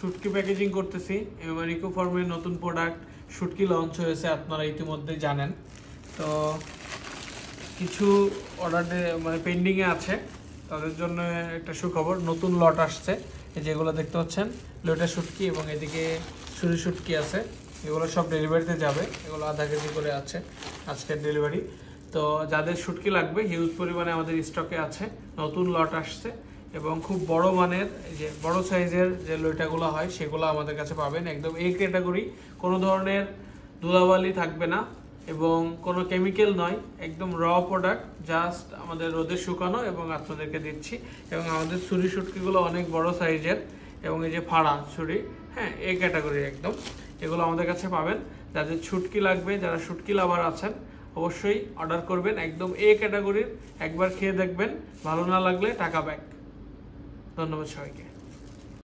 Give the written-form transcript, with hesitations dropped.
শুটকি প্যাকেজিং করতেছি। এবার ইকোফার্মের নতুন প্রোডাক্ট শুটকি লঞ্চ হয়েছে, আপনারা ইতিমধ্যে জানেন। তো কিছু অর্ডার মানে পেন্ডিংয়ে আছে, তাদের জন্য একটা সুখবর, নতুন লট আসছে। যেগুলো দেখতে পাচ্ছেন লোটা শুটকি এবং এদিকে ছুরি শুটকি আছে, এগুলো সব ডেলিভারিতে যাবে। এগুলো আধা কেজি করে আছে আজকের ডেলিভারি। তো যাদের শুটকি লাগবে হিউজ পরিমাণে আমাদের স্টকে আছে, নতুন লট আসছে এবং খুব বড় মানের যে বড় সাইজের যে লইটাগুলো হয় সেগুলো আমাদের কাছে পাবেন। একদম এই ক্যাটাগরি, কোনো ধরনের ধুলাবালি থাকবে না এবং কোনো কেমিক্যাল নয়, একদম র প্রোডাক্ট, জাস্ট আমাদের রোদে শুকানো এবং আপনাদেরকে দিচ্ছি। এবং আমাদের ছুরি শুটকিগুলো অনেক বড় সাইজের এবং এই যে ফাড়া ছুরি, হ্যাঁ এই ক্যাটাগরি একদম, এগুলো আমাদের কাছে পাবেন। যাদের শুটকি লাগবে, যারা শুটকি লাভার আছেন, অবশ্যই অর্ডার করবেন। একদম এ ক্যাটাগরির, একবার খেয়ে দেখবেন, ভালো না লাগলে টাকা ব্যাক। ধন্যবাদ সবাইকে।